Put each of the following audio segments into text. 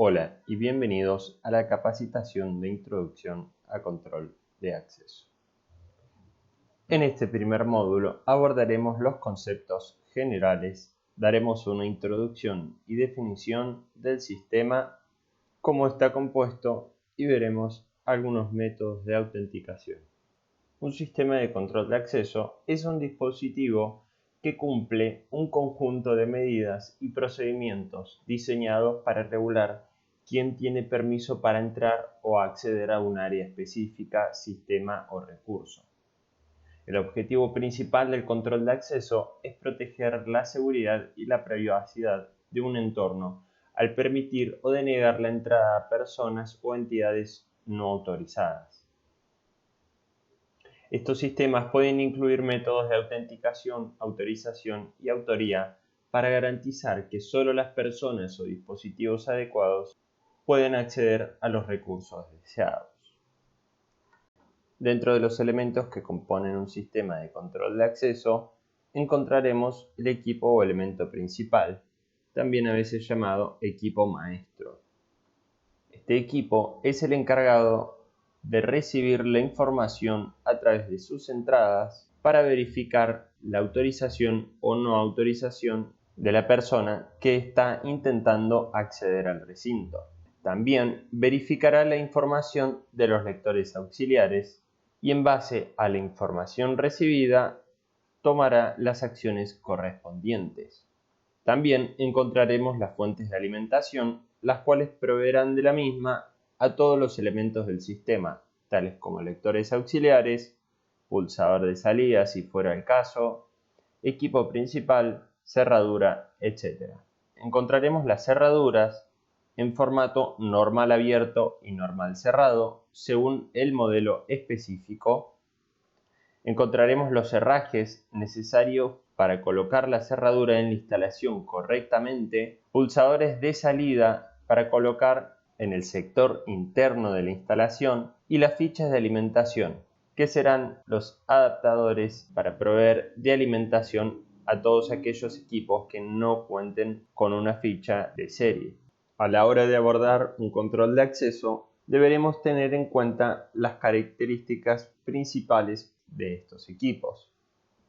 Hola y bienvenidos a la capacitación de introducción a control de acceso. En este primer módulo abordaremos los conceptos generales, daremos una introducción y definición del sistema, cómo está compuesto y veremos algunos métodos de autenticación. Un sistema de control de acceso es un dispositivo que cumple un conjunto de medidas y procedimientos diseñados para regular quién tiene permiso para entrar o acceder a un área específica, sistema o recurso. El objetivo principal del control de acceso es proteger la seguridad y la privacidad de un entorno al permitir o denegar la entrada a personas o entidades no autorizadas. Estos sistemas pueden incluir métodos de autenticación, autorización y autoría para garantizar que solo las personas o dispositivos adecuados pueden acceder a los recursos deseados. Dentro de los elementos que componen un sistema de control de acceso, encontraremos el equipo o elemento principal, también a veces llamado equipo maestro. Este equipo es el encargado de recibir la información a través de sus entradas para verificar la autorización o no autorización de la persona que está intentando acceder al recinto. También verificará la información de los lectores auxiliares y en base a la información recibida tomará las acciones correspondientes. También encontraremos las fuentes de alimentación, las cuales proveerán de la misma a todos los elementos del sistema, tales como lectores auxiliares, pulsador de salida si fuera el caso, equipo principal, cerradura, etc. Encontraremos las cerraduras en formato normal abierto y normal cerrado, según el modelo específico. Encontraremos los herrajes necesarios para colocar la cerradura en la instalación correctamente, pulsadores de salida para colocar en el sector interno de la instalación y las fichas de alimentación, que serán los adaptadores para proveer de alimentación a todos aquellos equipos que no cuenten con una ficha de serie. A la hora de abordar un control de acceso, deberemos tener en cuenta las características principales de estos equipos.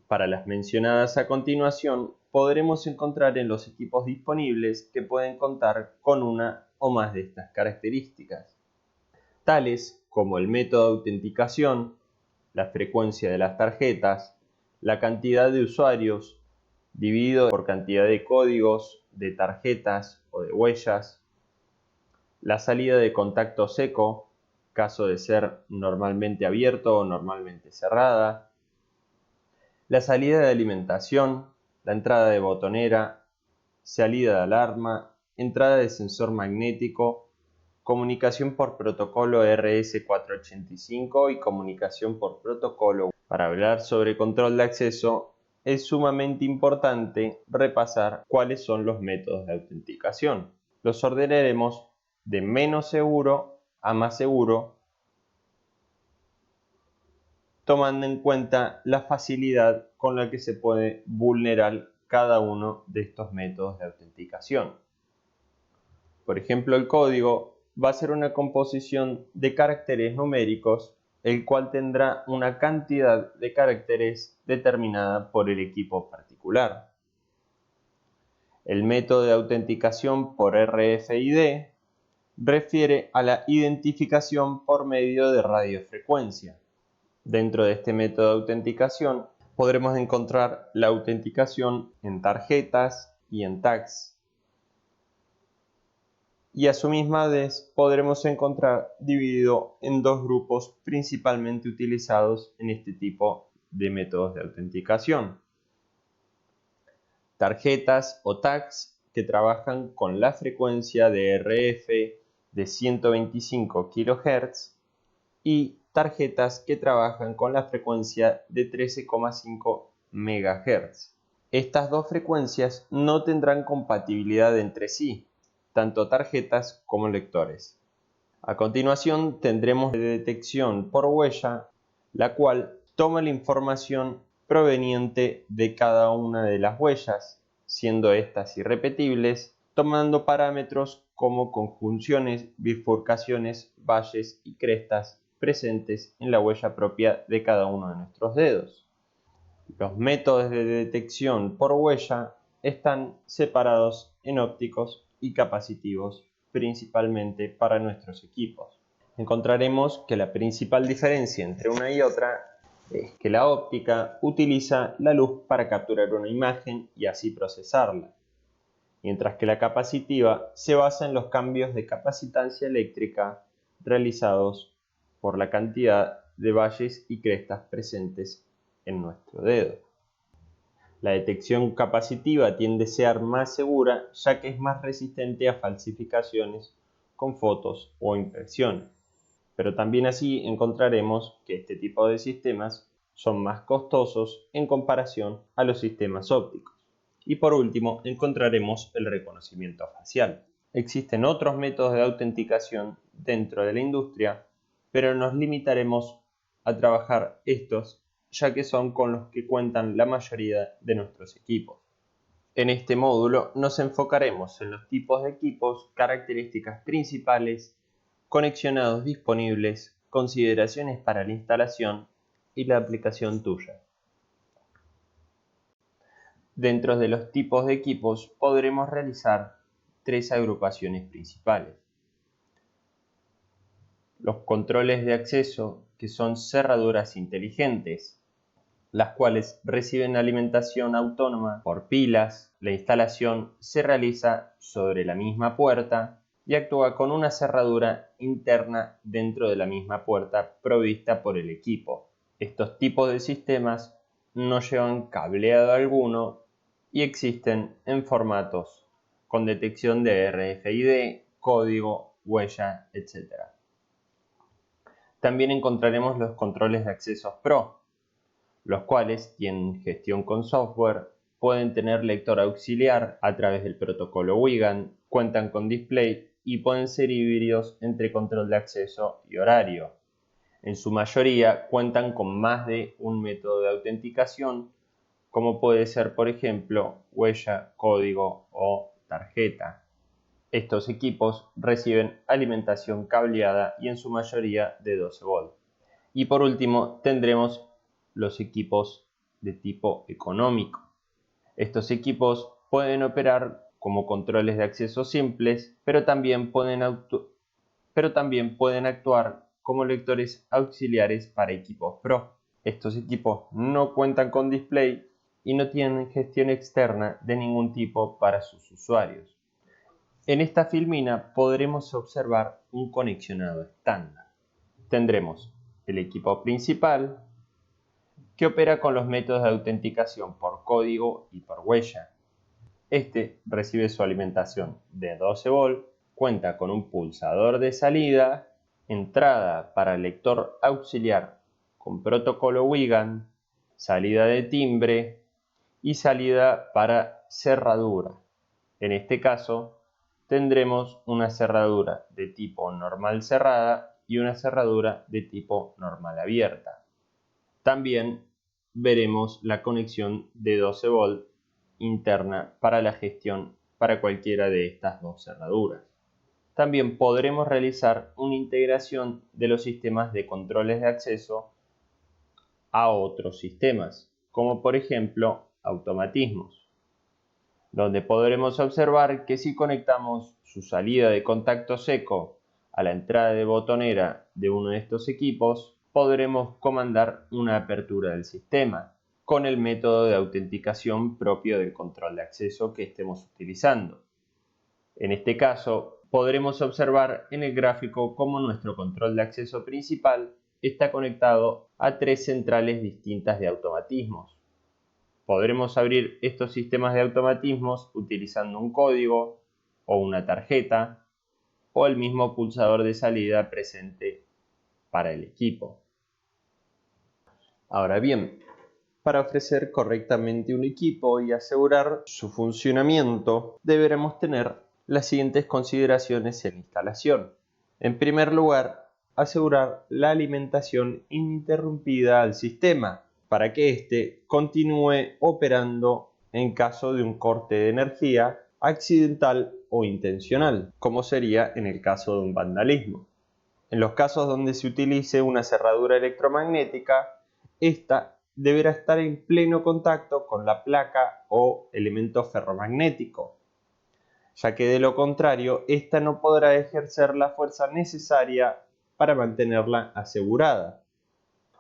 Para las mencionadas a continuación, podremos encontrar en los equipos disponibles que pueden contar con una o más de estas características, tales como el método de autenticación, la frecuencia de las tarjetas, la cantidad de usuarios, dividido por cantidad de códigos, de tarjetas o de huellas, la salida de contacto seco, caso de ser normalmente abierto o normalmente cerrada, la salida de alimentación, la entrada de botonera, salida de alarma, entrada de sensor magnético, comunicación por protocolo RS485 y comunicación por protocolo. Para hablar sobre control de acceso, es sumamente importante repasar cuáles son los métodos de autenticación. Los ordenaremos de menos seguro a más seguro, tomando en cuenta la facilidad con la que se puede vulnerar cada uno de estos métodos de autenticación. Por ejemplo, el código va a ser una composición de caracteres numéricos, el cual tendrá una cantidad de caracteres determinada por el equipo particular. El método de autenticación por RFID refiere a la identificación por medio de radiofrecuencia. Dentro de este método de autenticación podremos encontrar la autenticación en tarjetas y en tags. Y a su misma vez podremos encontrar dividido en dos grupos principalmente utilizados en este tipo de métodos de autenticación. Tarjetas o tags que trabajan con la frecuencia de RF de 125 kHz y tarjetas que trabajan con la frecuencia de 13,5 MHz. Estas dos frecuencias no tendrán compatibilidad entre sí, tanto tarjetas como lectores. A continuación tendremos la detección por huella, la cual toma la información proveniente de cada una de las huellas, siendo estas irrepetibles, tomando parámetros como conjunciones, bifurcaciones, valles y crestas presentes en la huella propia de cada uno de nuestros dedos. Los métodos de detección por huella están separados en ópticos y capacitivos, principalmente para nuestros equipos. Encontraremos que la principal diferencia entre una y otra es que la óptica utiliza la luz para capturar una imagen y así procesarla, mientras que la capacitiva se basa en los cambios de capacitancia eléctrica realizados por la cantidad de valles y crestas presentes en nuestro dedo. La detección capacitiva tiende a ser más segura ya que es más resistente a falsificaciones con fotos o impresiones, pero también así encontraremos que este tipo de sistemas son más costosos en comparación a los sistemas ópticos. Y por último encontraremos el reconocimiento facial. Existen otros métodos de autenticación dentro de la industria, pero nos limitaremos a trabajar estos ya que son con los que cuentan la mayoría de nuestros equipos. En este módulo nos enfocaremos en los tipos de equipos, características principales, conexionados disponibles, consideraciones para la instalación y la aplicación tuya. Dentro de los tipos de equipos podremos realizar tres agrupaciones principales. Los controles de acceso, que son cerraduras inteligentes, las cuales reciben alimentación autónoma por pilas. La instalación se realiza sobre la misma puerta y actúa con una cerradura interna dentro de la misma puerta provista por el equipo. Estos tipos de sistemas no llevan cableado alguno y existen en formatos con detección de RFID, código, huella, etc. También encontraremos los controles de accesos Pro, los cuales tienen gestión con software, pueden tener lector auxiliar a través del protocolo WIGAN, cuentan con display y pueden ser híbridos entre control de acceso y horario. En su mayoría cuentan con más de un método de autenticación, como puede ser por ejemplo huella, código o tarjeta. Estos equipos reciben alimentación cableada y en su mayoría de 12 volts. Y por último tendremos los equipos de tipo económico. Estos equipos pueden operar como controles de acceso simples, pero también pueden actuar como lectores auxiliares para equipos Pro. Estos equipos no cuentan con display y no tienen gestión externa de ningún tipo para sus usuarios. En esta filmina podremos observar un conexionado estándar. Tendremos el equipo principal, que opera con los métodos de autenticación por código y por huella. Este recibe su alimentación de 12 volts, cuenta con un pulsador de salida, entrada para lector auxiliar con protocolo WIGAN, salida de timbre y salida para cerradura. En este caso tendremos una cerradura de tipo normal cerrada y una cerradura de tipo normal abierta. También veremos la conexión de 12 volts interna para la gestión para cualquiera de estas dos cerraduras. También podremos realizar una integración de los sistemas de controles de acceso a otros sistemas, como por ejemplo automatismos, donde podremos observar que si conectamos su salida de contacto seco a la entrada de botonera de uno de estos equipos, podremos comandar una apertura del sistema con el método de autenticación propio del control de acceso que estemos utilizando. En este caso, podremos observar en el gráfico cómo nuestro control de acceso principal está conectado a tres centrales distintas de automatismos. Podremos abrir estos sistemas de automatismos utilizando un código o una tarjeta o el mismo pulsador de salida presente para el equipo. Ahora bien, para ofrecer correctamente un equipo y asegurar su funcionamiento, deberemos tener las siguientes consideraciones en la instalación. En primer lugar, asegurar la alimentación ininterrumpida al sistema para que éste continúe operando en caso de un corte de energía accidental o intencional, como sería en el caso de un vandalismo. En los casos donde se utilice una cerradura electromagnética, esta deberá estar en pleno contacto con la placa o elemento ferromagnético, ya que de lo contrario, esta no podrá ejercer la fuerza necesaria para mantenerla asegurada.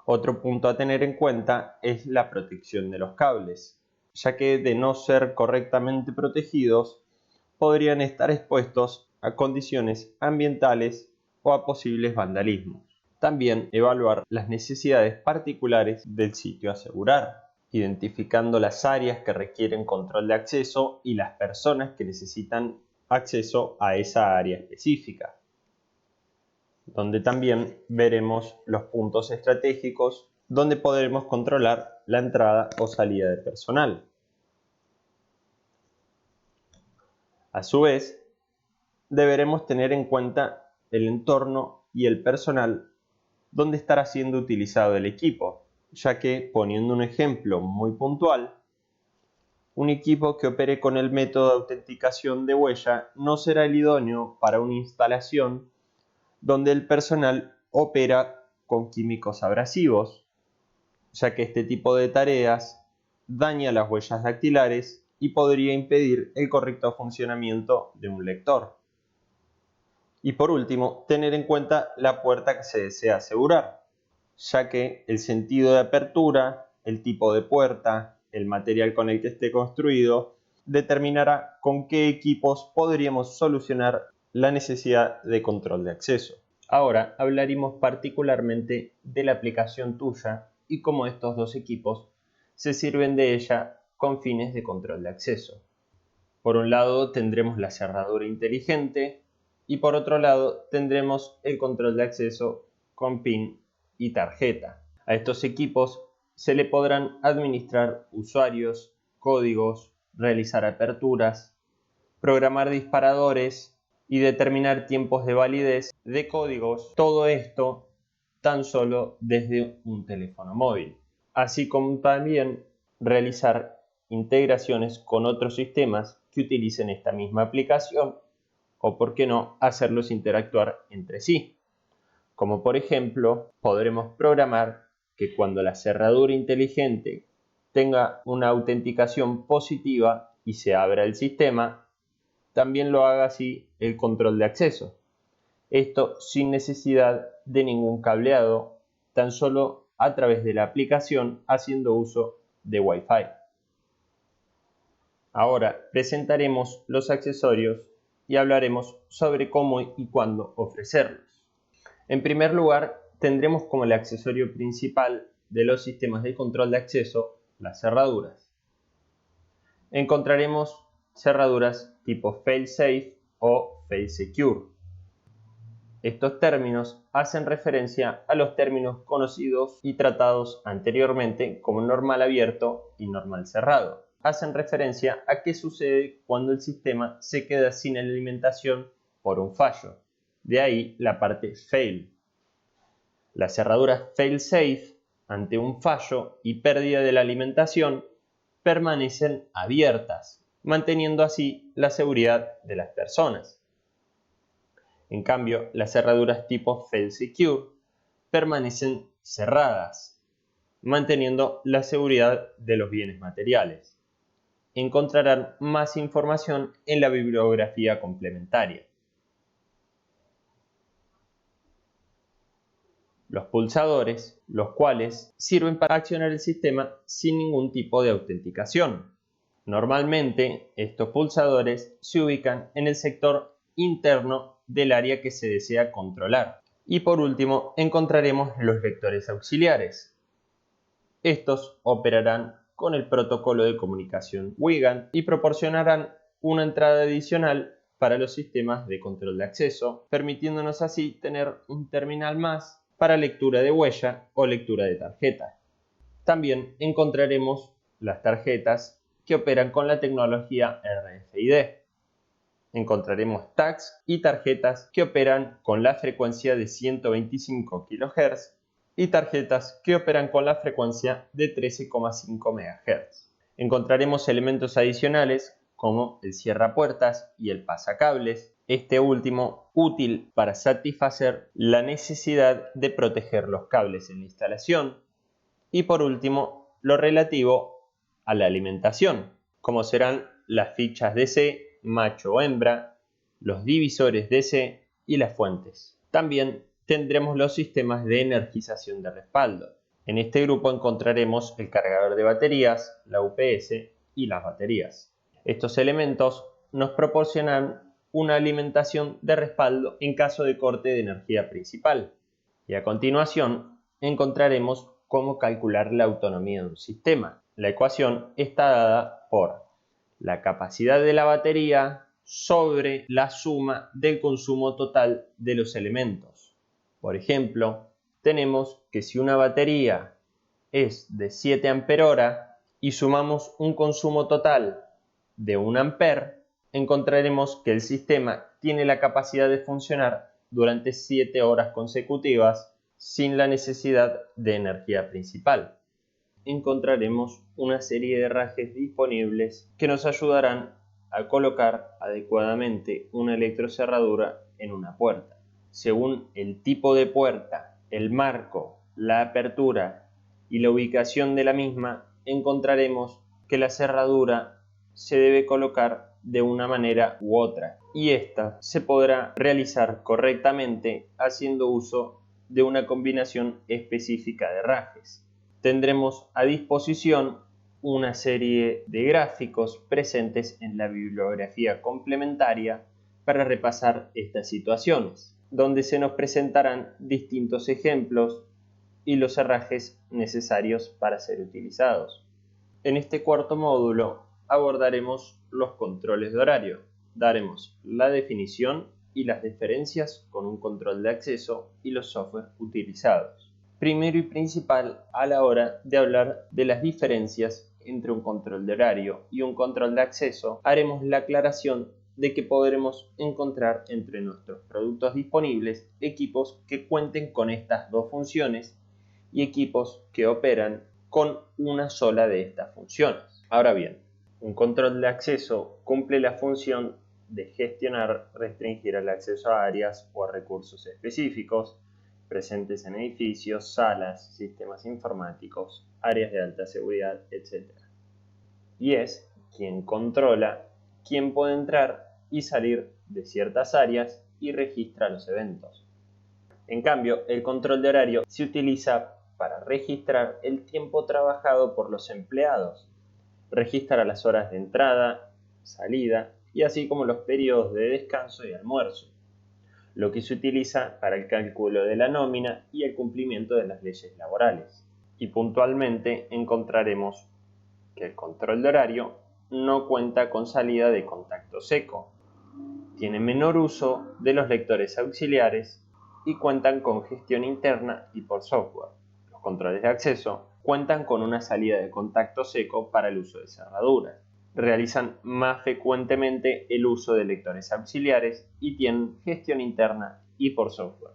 Otro punto a tener en cuenta es la protección de los cables, ya que de no ser correctamente protegidos, podrían estar expuestos a condiciones ambientales o a posibles vandalismos. También evaluar las necesidades particulares del sitio a asegurar, identificando las áreas que requieren control de acceso y las personas que necesitan acceso a esa área específica, donde también veremos los puntos estratégicos donde podremos controlar la entrada o salida de personal. A su vez, deberemos tener en cuenta el entorno y el personal donde estará siendo utilizado el equipo, ya que, poniendo un ejemplo muy puntual, un equipo que opere con el método de autenticación de huella no será el idóneo para una instalación donde el personal opera con químicos abrasivos, ya que este tipo de tareas daña las huellas dactilares y podría impedir el correcto funcionamiento de un lector. Y por último, tener en cuenta la puerta que se desea asegurar, ya que el sentido de apertura, el tipo de puerta, el material con el que esté construido, determinará con qué equipos podríamos solucionar la necesidad de control de acceso. Ahora hablaremos particularmente de la aplicación tuya y cómo estos dos equipos se sirven de ella con fines de control de acceso. Por un lado tendremos la cerradura inteligente y por otro lado tendremos el control de acceso con PIN y tarjeta. A estos equipos se le podrán administrar usuarios, códigos, realizar aperturas, programar disparadores y determinar tiempos de validez de códigos, todo esto tan solo desde un teléfono móvil, así como también realizar integraciones con otros sistemas que utilicen esta misma aplicación o, por qué no, hacerlos interactuar entre sí. Como por ejemplo, podremos programar que cuando la cerradura inteligente tenga una autenticación positiva y se abra el sistema, también lo haga así el control de acceso. Esto sin necesidad de ningún cableado, tan solo a través de la aplicación haciendo uso de Wi-Fi. Ahora presentaremos los accesorios y hablaremos sobre cómo y cuándo ofrecerlos. En primer lugar, tendremos como el accesorio principal de los sistemas de control de acceso las cerraduras. Encontraremos cerraduras tipo fail-safe o fail-secure. Estos términos hacen referencia a los términos conocidos y tratados anteriormente como normal abierto y normal cerrado. Hacen referencia a qué sucede cuando el sistema se queda sin alimentación por un fallo. De ahí la parte fail. Las cerraduras fail-safe, ante un fallo y pérdida de la alimentación, permanecen abiertas, manteniendo así la seguridad de las personas. En cambio, las cerraduras tipo fail-secure permanecen cerradas, manteniendo la seguridad de los bienes materiales. Encontrarán más información en la bibliografía complementaria. Los pulsadores, los cuales sirven para accionar el sistema sin ningún tipo de autenticación. Normalmente, estos pulsadores se ubican en el sector interno del área que se desea controlar. Y por último, encontraremos los lectores auxiliares. Estos operarán con el protocolo de comunicación WIGAN y proporcionarán una entrada adicional para los sistemas de control de acceso, permitiéndonos así tener un terminal más para lectura de huella o lectura de tarjeta. También encontraremos las tarjetas que operan con la tecnología RFID. Encontraremos tags y tarjetas que operan con la frecuencia de 125 kHz y tarjetas que operan con la frecuencia de 13,5 MHz. Encontraremos elementos adicionales como el cierrapuertas y el pasacables, este último útil para satisfacer la necesidad de proteger los cables en la instalación, y por último lo relativo a la alimentación, como serán las fichas DC, macho o hembra, los divisores DC y las fuentes. También tendremos los sistemas de energización de respaldo. En este grupo encontraremos el cargador de baterías, la UPS y las baterías. Estos elementos nos proporcionan una alimentación de respaldo en caso de corte de energía principal. Y a continuación encontraremos cómo calcular la autonomía de un sistema. La ecuación está dada por la capacidad de la batería sobre la suma del consumo total de los elementos. Por ejemplo, tenemos que si una batería es de 7 Ah y sumamos un consumo total de 1 A, encontraremos que el sistema tiene la capacidad de funcionar durante 7 horas consecutivas sin la necesidad de energía principal. Encontraremos una serie de herrajes disponibles que nos ayudarán a colocar adecuadamente una electrocerradura en una puerta. Según el tipo de puerta, el marco, la apertura y la ubicación de la misma, encontraremos que la cerradura se debe colocar de una manera u otra, y esta se podrá realizar correctamente haciendo uso de una combinación específica de herrajes. Tendremos a disposición una serie de gráficos presentes en la bibliografía complementaria para repasar estas situaciones, donde se nos presentarán distintos ejemplos y los herrajes necesarios para ser utilizados. En este cuarto módulo abordaremos los controles de horario. Daremos la definición y las diferencias con un control de acceso y los software utilizados. Primero y principal, a la hora de hablar de las diferencias entre un control de horario y un control de acceso, haremos la aclaración de que podremos encontrar entre nuestros productos disponibles equipos que cuenten con estas dos funciones y equipos que operan con una sola de estas funciones. Ahora bien, un control de acceso cumple la función de gestionar, restringir el acceso a áreas o a recursos específicos presentes en edificios, salas, sistemas informáticos, áreas de alta seguridad, etc. Y es quien controla quién puede entrar y salir de ciertas áreas y registra los eventos. En cambio, el control de horario se utiliza para registrar el tiempo trabajado por los empleados, registra las horas de entrada, salida y así como los periodos de descanso y almuerzo, lo que se utiliza para el cálculo de la nómina y el cumplimiento de las leyes laborales. Y puntualmente encontraremos que el control de horario no cuenta con salida de contacto seco, tiene menor uso de los lectores auxiliares y cuentan con gestión interna y por software. Los controles de acceso cuentan con una salida de contacto seco para el uso de cerraduras. Realizan más frecuentemente el uso de lectores auxiliares y tienen gestión interna y por software.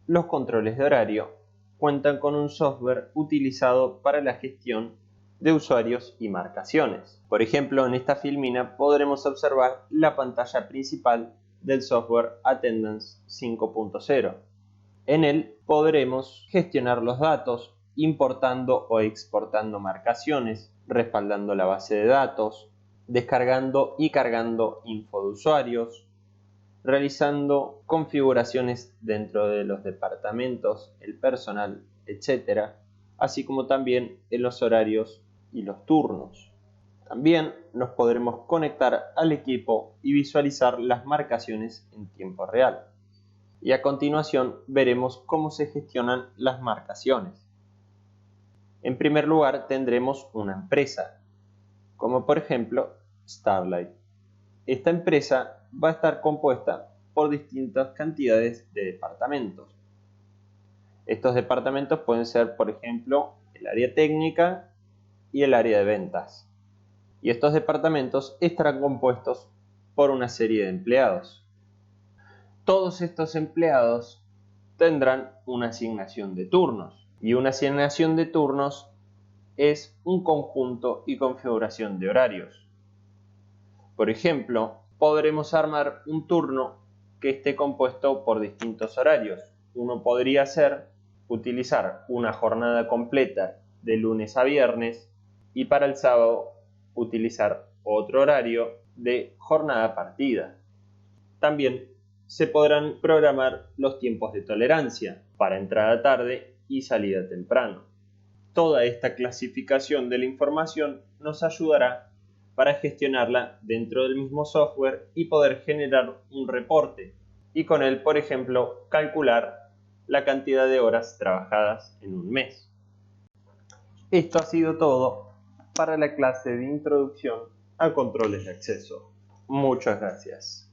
Los controles de horario cuentan con un software utilizado para la gestión de usuarios y marcaciones. Por ejemplo, en esta filmina podremos observar la pantalla principal del software Attendance 5.0. En él podremos gestionar los datos, importando o exportando marcaciones, respaldando la base de datos, descargando y cargando info de usuarios, realizando configuraciones dentro de los departamentos, el personal, etc., así como también en los horarios y los turnos. También nos podremos conectar al equipo y visualizar las marcaciones en tiempo real. Y a continuación veremos cómo se gestionan las marcaciones. En primer lugar tendremos una empresa, como por ejemplo Starlight. Esta empresa va a estar compuesta por distintas cantidades de departamentos. Estos departamentos pueden ser, por ejemplo, el área técnica y el área de ventas. Y estos departamentos estarán compuestos por una serie de empleados. Todos estos empleados tendrán una asignación de turnos. Y una asignación de turnos es un conjunto y configuración de horarios. Por ejemplo, podremos armar un turno que esté compuesto por distintos horarios. Uno podría ser utilizar una jornada completa de lunes a viernes y para el sábado utilizar otro horario de jornada partida. También se podrán programar los tiempos de tolerancia para entrada tarde y salida temprano. Toda esta clasificación de la información nos ayudará para gestionarla dentro del mismo software y poder generar un reporte y con él, por ejemplo, calcular la cantidad de horas trabajadas en un mes. Esto ha sido todo para la clase de introducción a controles de acceso. Muchas gracias.